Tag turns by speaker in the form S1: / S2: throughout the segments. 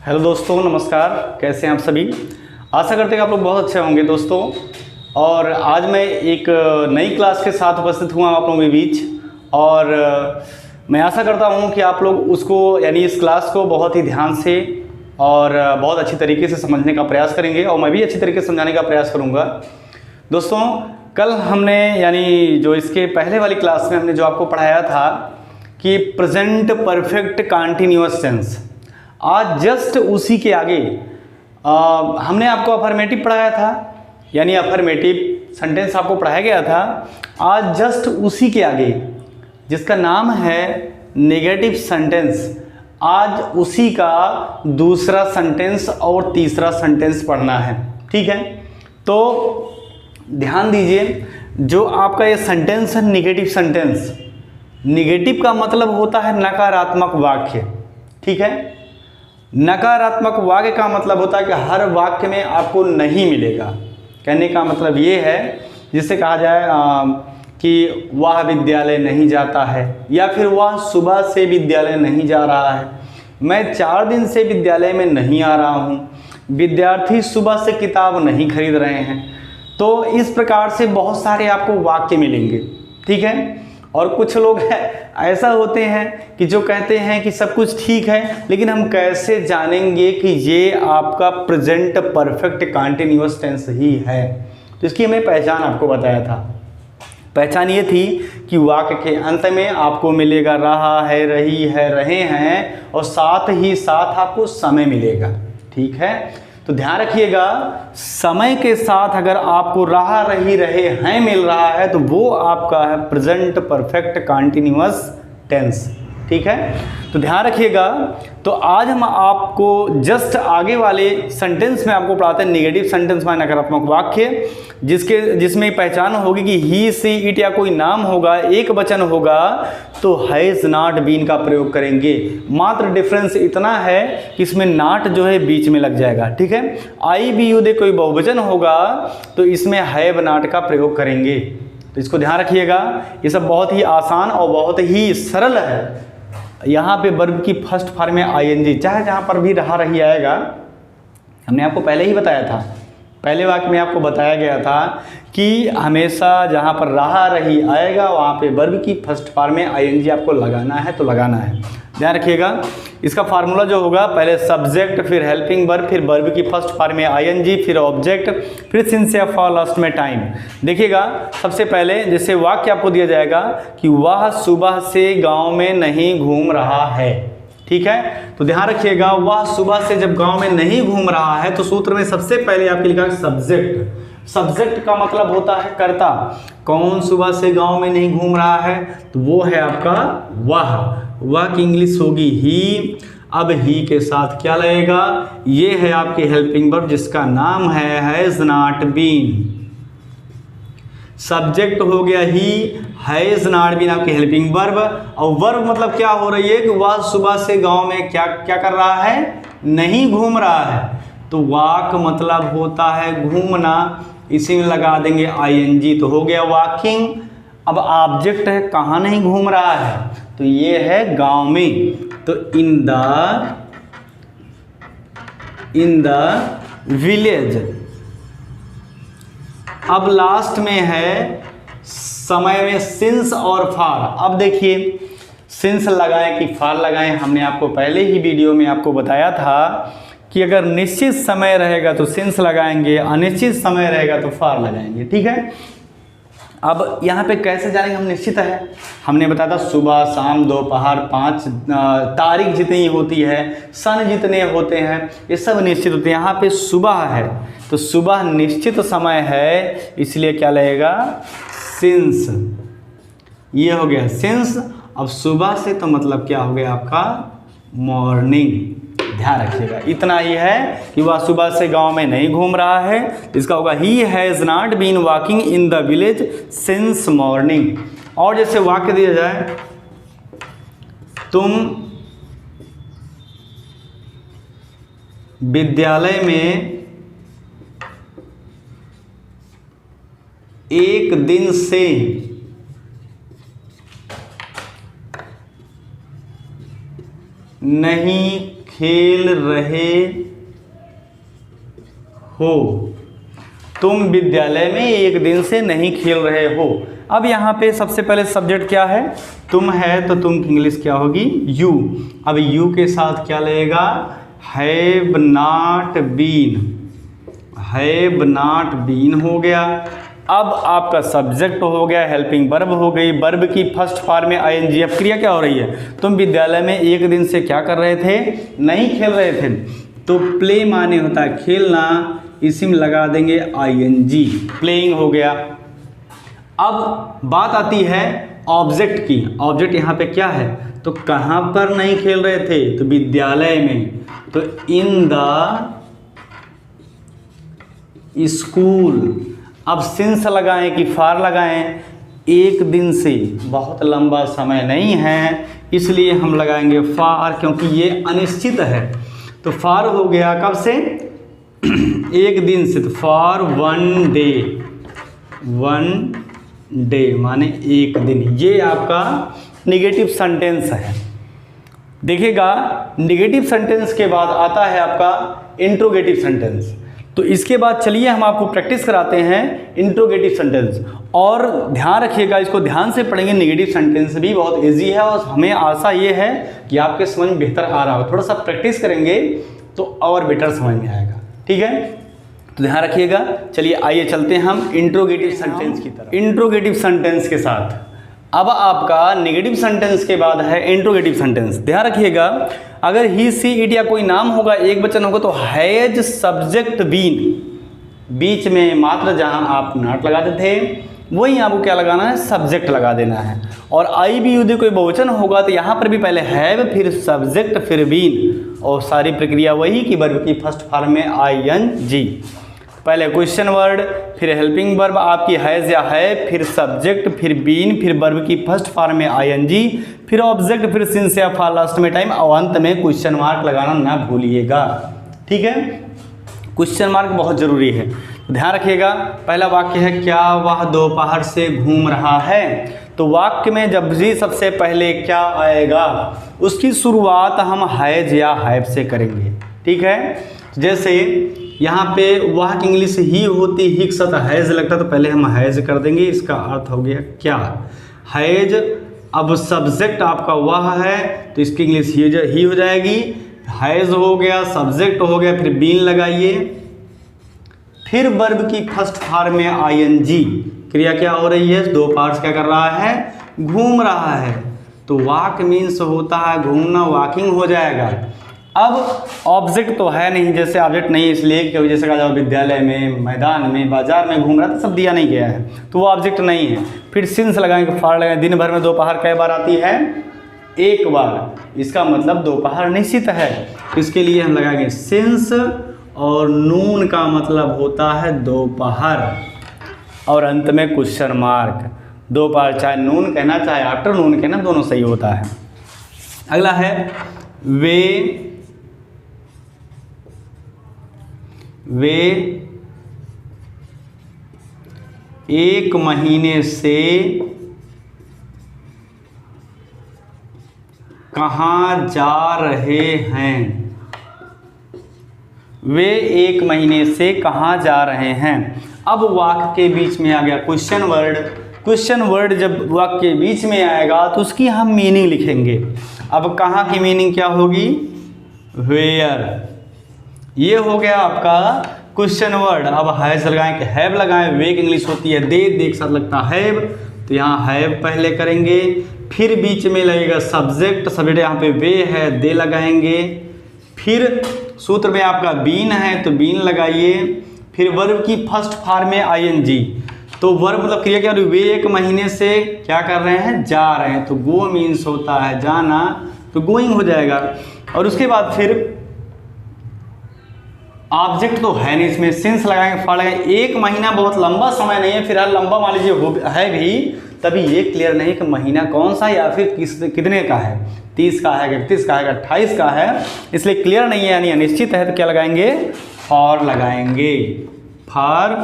S1: Hello दोस्तों, नमस्कार। कैसे हैं आप सभी? आशा करते हैं कि आप लोग बहुत अच्छे होंगे दोस्तों। और आज मैं एक नई क्लास के साथ उपस्थित हुआ आप लोगों के बीच, और मैं आशा करता हूं कि आप लोग उसको यानी इस क्लास को बहुत ही ध्यान से और बहुत अच्छी तरीके से समझने का प्रयास करेंगे, और मैं भी अच्छी तरीके से समझाने का प्रयास करूँगा। दोस्तों, कल हमने यानी जो इसके पहले वाली क्लास में हमने जो आपको पढ़ाया था कि प्रेजेंट परफेक्ट कंटीन्यूअस टेंस, आज जस्ट उसी के आगे हमने आपको अफर्मेटिव पढ़ाया था, यानी अफर्मेटिव सेंटेंस आपको पढ़ाया गया था। आज जस्ट उसी के आगे जिसका नाम है नेगेटिव सेंटेंस, आज उसी का दूसरा सेंटेंस और तीसरा सेंटेंस पढ़ना है। ठीक है, तो ध्यान दीजिए, जो आपका ये सेंटेंस है नेगेटिव सेंटेंस, नेगेटिव का मतलब होता है नकारात्मक वाक्य। ठीक है, नकारात्मक वाक्य का मतलब होता है कि हर वाक्य में आपको नहीं मिलेगा। कहने का मतलब ये है, जिसे कहा जाए कि वह विद्यालय नहीं जाता है, या फिर वह सुबह से विद्यालय नहीं जा रहा है, मैं 4 दिन से विद्यालय में नहीं आ रहा हूँ, विद्यार्थी सुबह से किताब नहीं खरीद रहे हैं। तो इस प्रकार से बहुत सारे आपको वाक्य मिलेंगे। ठीक है, और कुछ लोग ऐसा होते हैं कि जो कहते हैं कि सब कुछ ठीक है, लेकिन हम कैसे जानेंगे कि ये आपका प्रेजेंट परफेक्ट कंटीन्यूअस टेंस ही है। तो इसकी हमें पहचान आपको बताया था। पहचान ये थी कि वाक्य के अंत में आपको मिलेगा रहा है, रही है, रहे हैं, और साथ ही साथ आपको समय मिलेगा। ठीक है, तो ध्यान रखिएगा, समय के साथ अगर आपको रहा, रही, रहे हैं मिल रहा है तो वो आपका है प्रेजेंट परफेक्ट कंटीन्यूअस टेंस। ठीक है, तो ध्यान रखिएगा। तो आज हम आपको जस्ट आगे वाले सेंटेंस में आपको पढ़ाते हैं नेगेटिव सेंटेंस में नकारात्मक वाक्य, जिसमें पहचान होगी कि ही, सी, इट या कोई नाम होगा, एक वचन होगा तो हैज़ नॉट बीन का प्रयोग करेंगे। मात्र डिफरेंस इतना है कि इसमें नॉट जो है बीच में लग जाएगा। ठीक है, आई बी यू दे कोई बहुवचन होगा तो इसमें हैव नॉट का प्रयोग करेंगे। तो इसको ध्यान रखिएगा, ये सब बहुत ही आसान और बहुत ही सरल है। यहाँ पे वर्ब की फर्स्ट फॉर्म में आईएनजी, चाहे जहाँ पर भी रहा, रही आएगा। हमने आपको पहले ही बताया था, पहले वाक्य में आपको बताया गया था कि हमेशा जहाँ पर रहा, रही आएगा वहाँ पे वर्ब की फर्स्ट फॉर्म में आईएनजी आपको लगाना है, तो लगाना है। ध्यान रखिएगा, इसका फार्मूला जो होगा, पहले सब्जेक्ट, फिर हेल्पिंग वर्ब, फिर वर्ब की फर्स्ट फॉर्म में आईएनजी, फिर ऑब्जेक्ट, फिर सिंस या फॉर लास्ट में टाइम। देखिएगा, सबसे पहले जैसे वाक्य आपको दिया जाएगा कि वह सुबह से गांव में नहीं घूम रहा है। ठीक है, तो ध्यान रखिएगा, वह सुबह से जब गांव में नहीं घूम रहा है तो सूत्र में सबसे पहले आपके लिखा है सब्जेक्ट। सब्जेक्ट का मतलब होता है कर्ता। कौन सुबह से गांव में नहीं घूम रहा है, तो वो है आपका वह की इंग्लिश होगी ही। अब ही के साथ क्या लगेगा, ये है आपकी हेल्पिंग वर्ब जिसका नाम है हैज नॉट बीन। सब्जेक्ट हो गया ही, हैज नॉट बीन आपकी हेल्पिंग वर्ब, और वर्ब मतलब क्या हो रही है कि वह सुबह से गांव में क्या क्या कर रहा है, नहीं घूम रहा है। तो वाक मतलब होता है घूमना, इसी में लगा देंगे आईएनजी, तो हो गया वॉकिंग। अब ऑब्जेक्ट है, कहाँ नहीं घूम रहा है, तो ये है गांव में, तो इन द विलेज। अब लास्ट में है समय में सिंस और फार। अब देखिए, सिंस लगाएं कि फार लगाएं, हमने आपको पहले ही वीडियो में आपको बताया था कि अगर निश्चित समय रहेगा तो सिंस लगाएंगे, अनिश्चित समय रहेगा तो फार लगाएंगे। ठीक है, अब यहाँ पे कैसे जानेंगे हम निश्चित है, हमने बताया था सुबह, शाम, दोपहर, 5 तारीख जितनी होती है, सन जितने होते हैं, ये सब निश्चित होते हैं। यहाँ पे सुबह है तो सुबह निश्चित समय है, इसलिए क्या लगेगा, सिंस। ये हो गया सिंस। अब सुबह से तो मतलब क्या हो गया आपका, मॉर्निंग। ध्यान रखिएगा, इतना ही है कि वह सुबह से गांव में नहीं घूम रहा है, इसका होगा ही has not been walking in the village since morning. और जैसे वाक्य दिया जाए, तुम विद्यालय में 1 दिन से नहीं खेल रहे हो, तुम विद्यालय में एक दिन से नहीं खेल रहे हो। अब यहाँ पे सबसे पहले सब्जेक्ट क्या है, तुम है, तो तुम की इंग्लिश क्या होगी, यू। अब यू के साथ क्या लगेगा, have not been, have not been हो गया। अब आपका सब्जेक्ट हो गया, हेल्पिंग वर्ब हो गई, वर्ब की फर्स्ट फॉर्म में आईएनजी। अब क्रिया क्या हो रही है, तुम विद्यालय में एक दिन से क्या कर रहे थे, नहीं खेल रहे थे। तो प्ले माने होता है खेलना, इसी में लगा देंगे आईएनजी, प्लेइंग हो गया। अब बात आती है ऑब्जेक्ट की। ऑब्जेक्ट यहाँ पे क्या है, तो कहाँ पर नहीं खेल रहे थे, तो विद्यालय में, तो इन द स्कूल। अब सिंस लगाएं कि फार लगाएं, एक दिन से बहुत लंबा समय नहीं है, इसलिए हम लगाएंगे फार, क्योंकि ये अनिश्चित है। तो फार हो गया कब से, एक दिन से, तो for one day, one day माने एक दिन। ये आपका निगेटिव सेंटेंस है। देखिएगा निगेटिव सेंटेंस के बाद आता है आपका इंट्रोगेटिव सेंटेंस। तो इसके बाद चलिए हम आपको प्रैक्टिस कराते हैं इंट्रोगेटिव सेंटेंस। और ध्यान रखिएगा, इसको ध्यान से पढ़ेंगे। निगेटिव सेंटेंस भी बहुत इजी है और हमें आशा ये है कि आपके समझ में बेहतर आ रहा हो। थोड़ा सा प्रैक्टिस करेंगे तो और बेटर समझ में आएगा, ठीक है। तो ध्यान रखिएगा। चलिए आइए चलते हैं हम इंट्रोगेटिव सेंटेंस की तरफ। इंट्रोगेटिव सेंटेंस के साथ अब आपका नेगेटिव सेंटेंस के बाद है इंट्रोगेटिव सेंटेंस। ध्यान रखिएगा, अगर ही सी इट या कोई नाम होगा, एक वचन होगा, तो हैज सब्जेक्ट बीन, बीच में मात्र जहां आप नॉट लगाते थे वहीं आपको क्या लगाना है, सब्जेक्ट लगा देना है। और आई बी यदि कोई बहुवचन होगा तो यहाँ पर भी पहले हैव, फिर सब्जेक्ट, फिर बीन, और सारी प्रक्रिया वही कि वर्ब की फर्स्ट फॉर्म में आईएनजी। पहले क्वेश्चन वर्ड, फिर हेल्पिंग वर्ब आपकी हैज या है, फिर सब्जेक्ट, फिर बीन, फिर वर्ब की फर्स्ट फॉर्म में आईएनजी, फिर ऑब्जेक्ट, फिर सिंस या फॉर लास्ट में टाइम, और अंत में क्वेश्चन मार्क लगाना ना भूलिएगा, ठीक है। क्वेश्चन मार्क बहुत ज़रूरी है, ध्यान रखिएगा। पहला वाक्य है, क्या वह दोपहर से घूम रहा है। तो वाक्य में जब भी सबसे पहले क्या आएगा, उसकी शुरुआत हम हैज या हैव से करेंगे, ठीक है। जैसे यहाँ पे वह की इंग्लिश ही होती, ही के साथ हैज लगता, तो पहले हम हैज कर देंगे। इसका अर्थ हो गया क्या, हैज। अब सब्जेक्ट आपका वह है, तो इसकी इंग्लिश ही हो जाएगी। हैज हो गया, सब्जेक्ट हो गया, फिर बीन लगाइए, फिर वर्ब की फर्स्ट फॉर्म में आईएनजी। क्रिया क्या हो रही है, दो पार्ट्स क्या कर रहा है, घूम रहा है। तो वॉक मीन्स होता है घूमना, वॉकिंग हो जाएगा। अब ऑब्जेक्ट तो है नहीं, जैसे ऑब्जेक्ट नहीं इसलिए क्योंकि जैसे कहा जाओ विद्यालय में, मैदान में, बाजार में घूम रहा था, सब दिया नहीं गया है, तो वो ऑब्जेक्ट नहीं है। फिर सिंस लगाएंगे, फार लगाएंगे। दिन भर में दोपहर कई बार आती है, एक बार, इसका मतलब दोपहर निश्चित है, इसके लिए हम लगाएंगे सिंस। और नून का मतलब होता है दोपहर, और अंत में क्वेश्चन मार्क। दोपहर चाहे नून कहना चाहे आफ्टरनून कहना, दोनों सही होता है। अगला है वे एक महीने से कहाँ जा रहे हैं। वे एक महीने से कहाँ जा रहे हैं। अब वाक्य के बीच में आ गया क्वेश्चन वर्ड। क्वेश्चन वर्ड जब वाक्य के बीच में आएगा तो उसकी हम मीनिंग लिखेंगे। अब कहाँ की मीनिंग क्या होगी, वेयर। ये हो गया आपका क्वेश्चन वर्ड। अब हैज लगाएं, हैव लगाएं, वे की इंग्लिश होती है दे, के साथ लगता है हैव, तो यहाँ हैव पहले करेंगे। फिर बीच में लगेगा सब्जेक्ट, सब्जेक्ट यहाँ पे वे है, दे लगाएंगे। फिर सूत्र में आपका बीन है तो बीन लगाइए। फिर वर्ब की फर्स्ट फॉर्म में आईएनजी। तो वर्ब मतलब क्रिया क्या, वे एक महीने से क्या कर रहे हैं, जा रहे हैं। तो गो मीन्स होता है जाना, तो गोइंग हो जाएगा। और उसके बाद फिर ऑब्जेक्ट तो है नहीं, इसमें सिंस लगाएंगे, फॉर लगाएंगे। एक महीना बहुत लंबा समय नहीं है, फिलहाल लंबा मान लीजिए है भी, तभी ये क्लियर नहीं कि महीना कौन सा या फिर कितने का है, 30 का है, 31 का है, 28 का है, इसलिए क्लियर नहीं है यानी अनिश्चित है। तो क्या लगाएंगे, फॉर लगाएंगे। फॉर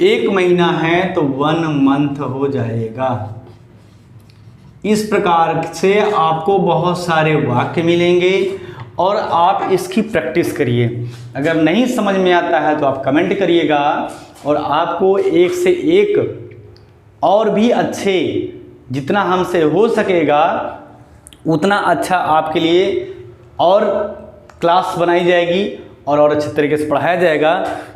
S1: एक महीना है तो 1 मंथ हो जाएगा। इस प्रकार से आपको बहुत सारे वाक्य मिलेंगे और आप इसकी प्रैक्टिस करिए। अगर नहीं समझ में आता है तो आप कमेंट करिएगा और आपको एक से एक और भी अच्छे, जितना हमसे हो सकेगा उतना अच्छा आपके लिए और क्लास बनाई जाएगी और अच्छे तरीके से पढ़ाया जाएगा।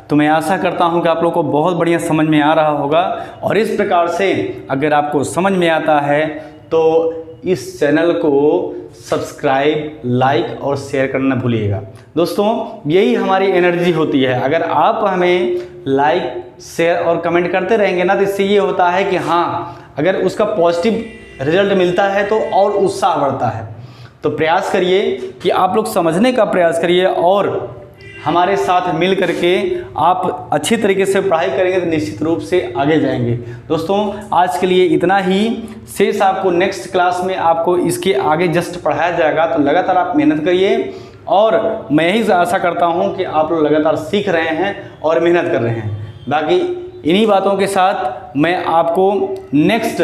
S1: तो मैं आशा करता हूं कि आप लोगों को बहुत बढ़िया समझ में आ रहा होगा। और इस प्रकार से अगर आपको समझ में आता है तो इस चैनल को सब्सक्राइब, लाइक और शेयर करना न भूलिएगा। दोस्तों, यही हमारी एनर्जी होती है। अगर आप हमें लाइक, शेयर और कमेंट करते रहेंगे ना, तो इससे ये होता है कि हाँ, अगर उसका पॉजिटिव रिजल्ट मिलता है तो और उत्साह बढ़ता है। तो प्रयास करिए कि आप लोग समझने का प्रयास करिए और हमारे साथ मिल करके आप अच्छी तरीके से पढ़ाई करेंगे तो निश्चित रूप से आगे जाएंगे। दोस्तों, आज के लिए इतना ही। शेष आपको नेक्स्ट क्लास में आपको इसके आगे जस्ट पढ़ाया जाएगा। तो लगातार आप मेहनत करिए और मैं यही आशा करता हूं कि आप लोग लगातार सीख रहे हैं और मेहनत कर रहे हैं। बाकी इन्हीं बातों के साथ मैं आपको नेक्स्ट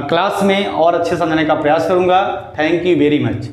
S1: क्लास में और अच्छे समझने का प्रयास करूंगा। Thank you very much.